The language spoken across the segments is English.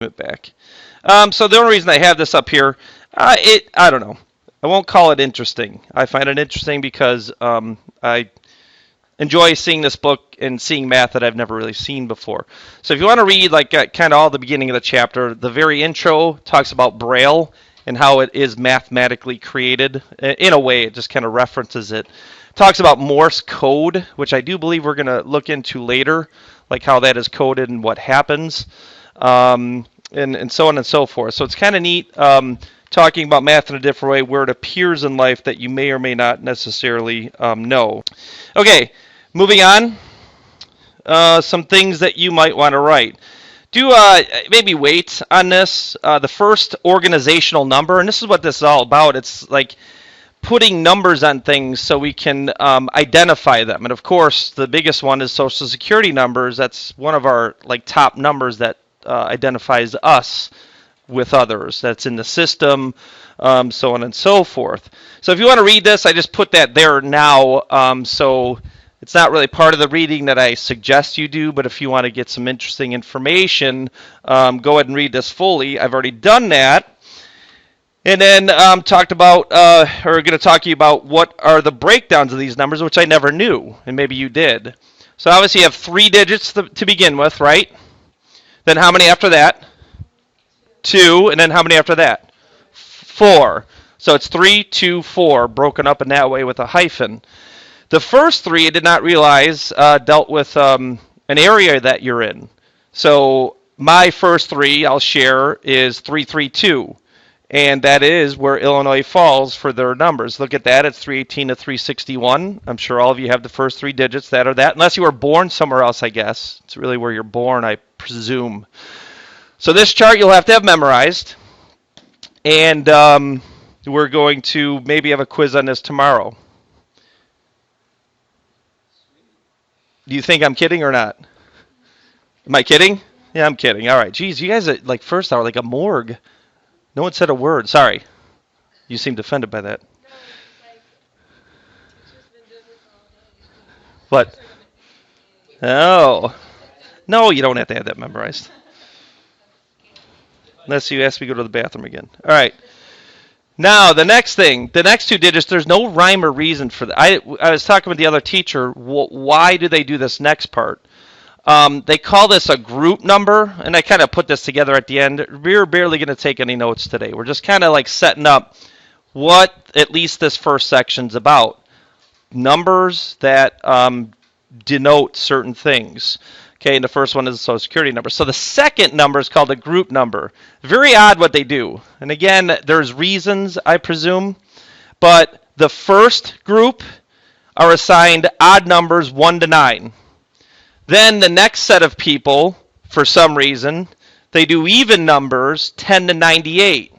it back. So the only reason I have this up here, I don't know. I won't call it interesting. I find it interesting because I enjoy seeing this book and seeing math that I've never really seen before. So if you want to read like kind of all the beginning of the chapter, the very intro talks about Braille and how it is mathematically created. In a way, it just kind of references it. Talks about Morse code, which I do believe we're going to look into later, like how that is coded and what happens, and so on and so forth. So it's kind of neat talking about math in a different way where it appears in life that you may or may not necessarily know. Okay, moving on. Some things that you might want to write. Do maybe weight on this. The first organizational number, and this is what this is all about. It's like putting numbers on things so we can identify them. And of course, the biggest one is Social Security numbers. That's one of our like top numbers that identifies us with others. That's in the system, so on and so forth. So if you want to read this, I just put that there now. So it's not really part of the reading that I suggest you do, but if you want to get some interesting information, go ahead and read this fully. I've already done that. And then talked about, or going to talk to you about what are the breakdowns of these numbers, which I never knew, and maybe you did. So obviously you have 3 digits to begin with, right? Then how many after that? 2, and then how many after that? 4. So it's 3, 2, 4, broken up in that way with a hyphen. The first 3 I did not realize dealt with an area that you're in. So my first 3 I'll share is 332. And that is where Illinois falls for their numbers. Look at that. It's 318 to 361. I'm sure all of you have the first 3 digits that are that. Unless you were born somewhere else, I guess. It's really where you're born, I presume. So this chart you'll have to have memorized. And we're going to maybe have a quiz on this tomorrow. Do you think I'm kidding or not? Am I kidding? Yeah, I'm kidding. All right. Geez, you guys are like first hour like a morgue. No one said a word. Sorry. You seemed offended by that. What? Oh. No, you don't have to have that memorized. Unless you ask me to go to the bathroom again. All right. Now, the next thing, the next 2 digits, there's no rhyme or reason for that. I was talking with the other teacher, why do they do this next part? They call this a group number, and I kind of put this together at the end. We're barely going to take any notes today. We're just kind of like setting up what at least this first section's about. Numbers that denote certain things. Okay, and the first one is the Social Security number. So the second number is called a group number. Very odd what they do. And again, there's reasons, I presume. But the first group are assigned odd numbers 1 to 9. Then the next set of people, for some reason, they do even numbers 10 to 98.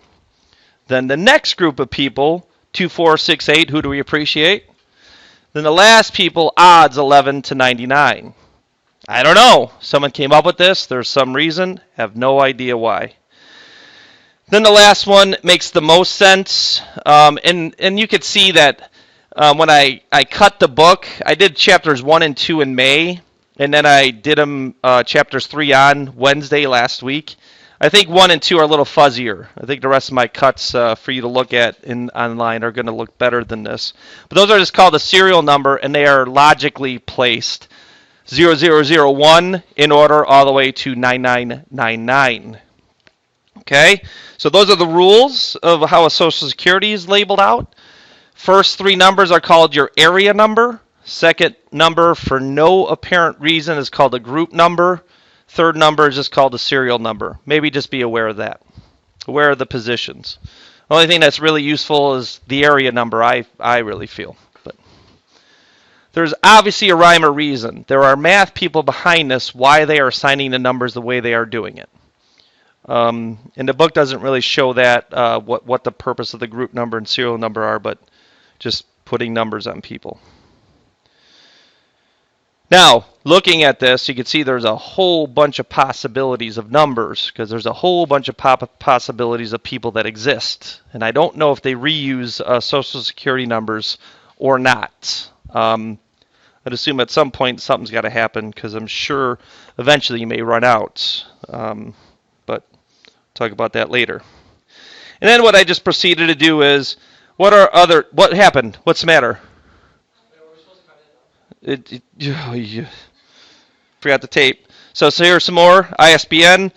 Then the next group of people, 2, 4, 6, 8, who do we appreciate? Then the last people, odds 11 to 99. I don't know. Someone came up with this. There's some reason. Have no idea why. Then the last one makes the most sense. And you could see that when I cut the book, I did chapters 1 and 2 in May. And then I did them chapters 3 on Wednesday last week. I think 1 and 2 are a little fuzzier. I think the rest of my cuts for you to look at online are going to look better than this. But those are just called a serial number, and they are logically placed 0001 in order all the way to 9999. Okay? So those are the rules of how a Social Security is labeled out. First 3 numbers are called your area number. Second number, for no apparent reason, is called a group number. Third number is just called a serial number. Maybe just be aware of that. Aware of the positions. The only thing that's really useful is the area number, I really feel. But there's obviously a rhyme or reason. There are math people behind this, why they are assigning the numbers the way they are doing it. And the book doesn't really show that, what the purpose of the group number and serial number are, but just putting numbers on people. Now, looking at this, you can see there's a whole bunch of possibilities of numbers because there's a whole bunch of possibilities of people that exist. And I don't know if they reuse Social Security numbers or not. I'd assume at some point something's got to happen because I'm sure eventually you may run out. But Talk about that later. And then what I just proceeded to do is, what happened? What's the matter? Forgot the tape. So here's some more ISBN.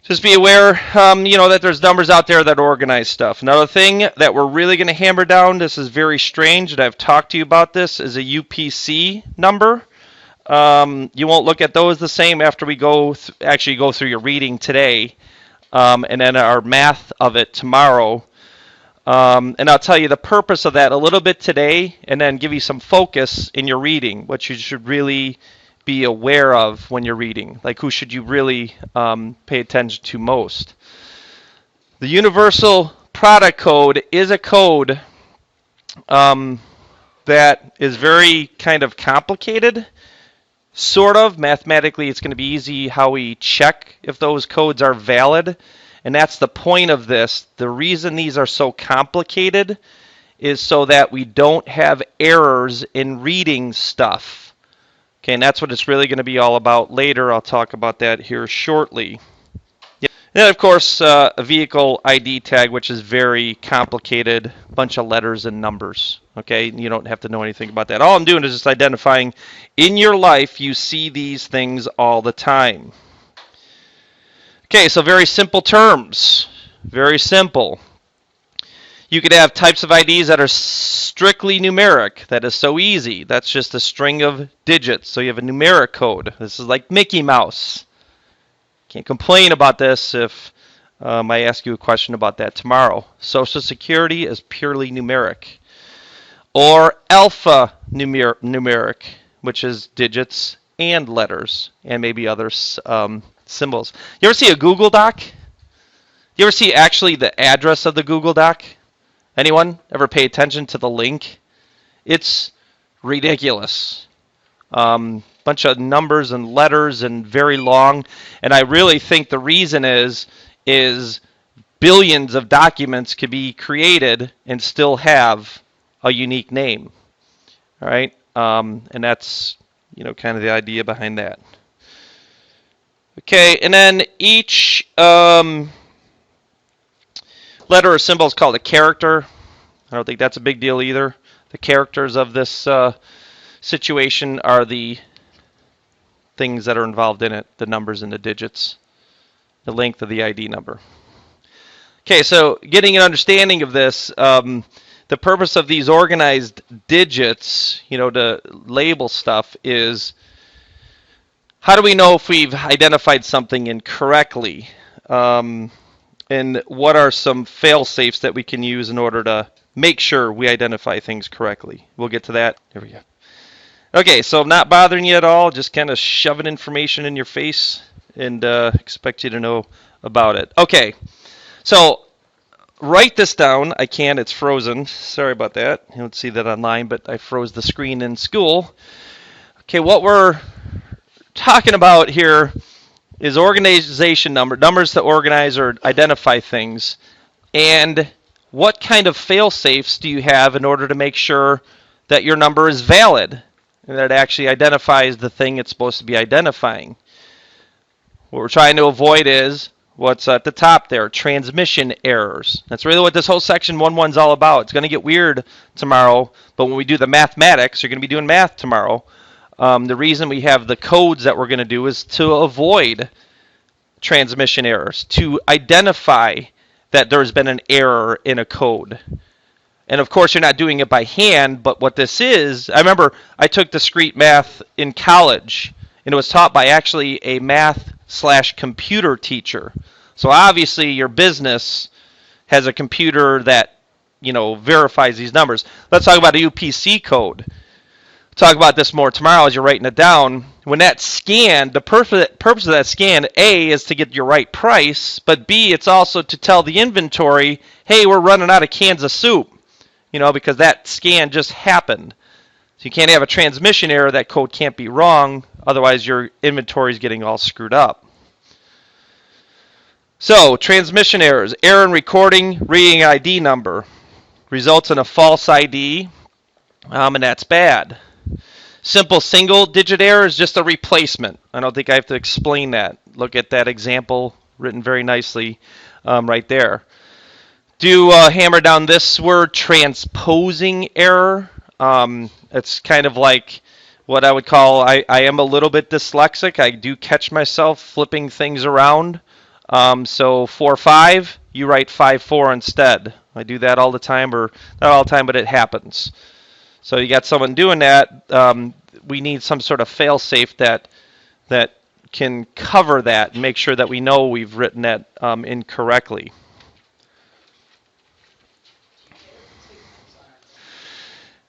Just be aware, that there's numbers out there that organize stuff. Another thing that we're really going to hammer down, this is very strange, and I've talked to you about this, is a UPC number. You won't look at those the same after we actually go through your reading today, and then our math of it tomorrow. And I'll tell you the purpose of that a little bit today, and then give you some focus in your reading, what you should really be aware of when you're reading. Like, who should you really pay attention to most? The Universal Product Code is a code that is very kind of complicated. Sort of. Mathematically, it's going to be easy how we check if those codes are valid. And that's the point of this. The reason these are so complicated is so that we don't have errors in reading stuff. Okay, and that's what it's really going to be all about later. I'll talk about that here shortly. And then, of course, a vehicle ID tag, which is very complicated, bunch of letters and numbers. Okay, you don't have to know anything about that. All I'm doing is just identifying in your life you see these things all the time. Okay, so very simple terms. Very simple. You could have types of IDs that are strictly numeric. That is so easy. That's just a string of digits. So you have a numeric code. This is like Mickey Mouse. Can't complain about this if I ask you a question about that tomorrow. Social Security is purely numeric. Or alphanumeric, which is digits and letters, and maybe other symbols. You ever see a Google Doc? You ever see actually the address of the Google Doc? Anyone ever pay attention to the link? It's ridiculous. Bunch of numbers and letters and very long. And I really think the reason is billions of documents could be created and still have a unique name. All right? And that's, kind of the idea behind that. Okay, and then each letter or symbol is called a character. I don't think that's a big deal either. The characters of this situation are the things that are involved in it, the numbers and the digits, the length of the ID number. Okay, so getting an understanding of this, the purpose of these organized digits, to label stuff is, how do we know if we've identified something incorrectly? And what are some fail-safes that we can use in order to make sure we identify things correctly? We'll get to that. There we go. Okay, so I'm not bothering you at all, just kind of shoving information in your face and expect you to know about it. Okay, so write this down. I can't, it's frozen. Sorry about that. You don't see that online, but I froze the screen in school. Okay, what we're talking about here is organization numbers to organize or identify things. And what kind of fail-safes do you have in order to make sure that your number is valid and that it actually identifies the thing it's supposed to be identifying? What we're trying to avoid is what's at the top there, transmission errors. That's really what this whole section 1.1 is all about. It's going to get weird tomorrow, but when we do the mathematics, you're going to be doing math tomorrow. The reason we have the codes that we're going to do is to avoid transmission errors, to identify that there's been an error in a code. And of course, you're not doing it by hand, but what this is, I remember I took discrete math in college, and it was taught by actually a math/computer teacher. So obviously, your business has a computer that, verifies these numbers. Let's talk about a UPC code. Talk about this more tomorrow as you're writing it down. When that's scanned, the purpose of that scan, A, is to get your right price, but B, it's also to tell the inventory, hey, we're running out of cans of soup, because that scan just happened. So you can't have a transmission error. That code can't be wrong. Otherwise, your inventory is getting all screwed up. So, transmission errors. Error in recording, reading ID number. Results in a false ID, and that's bad. Simple single-digit error is just a replacement. I don't think I have to explain that. Look at that example written very nicely right there. Do hammer down this word, transposing error. It's kind of like what I would call, I am a little bit dyslexic. I do catch myself flipping things around. So 4-5, you write 5-4 instead. I do that all the time, or not all the time, but it happens. So you got someone doing that. We need some sort of fail-safe that can cover that and make sure that we know we've written that incorrectly.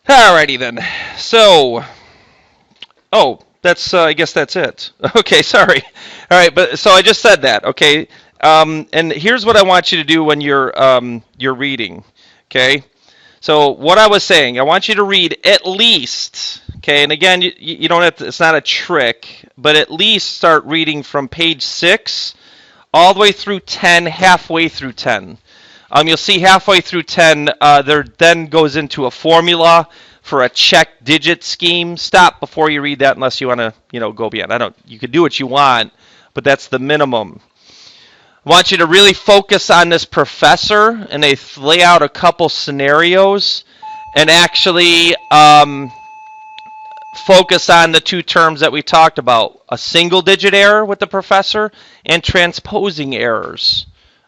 Alrighty then. So, that's I guess that's it. Okay, sorry. All right, but so I just said that. Okay, and here's what I want you to do when you're reading. Okay, so what I was saying, I want you to read at least. Okay, and again, you don't have to. It's not a trick, but at least start reading from page 6 all the way through 10, halfway through 10. You'll see halfway through 10, there then goes into a formula for a check digit scheme. Stop before you read that unless you want to, go beyond. You can do what you want, but that's the minimum. I want you to really focus on this professor, and they lay out a couple scenarios, and actually focus on the two terms that we talked about: a single digit error with the professor and transposing errors.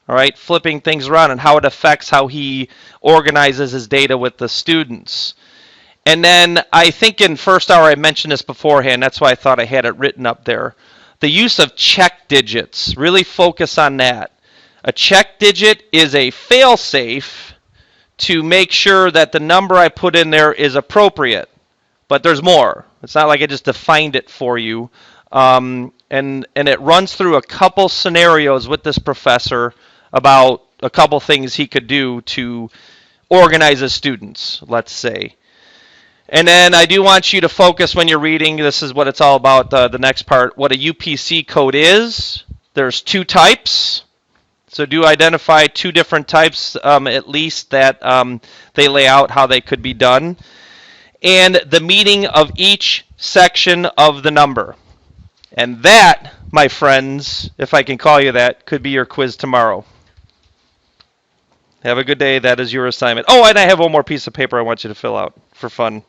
All right, flipping things around and how it affects how he organizes his data with the students. And then I think in first hour I mentioned this beforehand. That's why I thought I had it written up there. The use of check digits. Really focus on that. A check digit is a fail-safe to make sure that the number I put in there is appropriate. But there's more. It's not like I just defined it for you. And it runs through a couple scenarios with this professor about a couple things he could do to organize his students, let's say. And then I do want you to focus when you're reading. This is what it's all about, the next part, what a UPC code is. There's 2 types. So do identify 2 different types, at least, that they lay out how they could be done. And the meaning of each section of the number. And that, my friends, if I can call you that, could be your quiz tomorrow. Have a good day. That is your assignment. Oh, and I have one more piece of paper I want you to fill out for fun.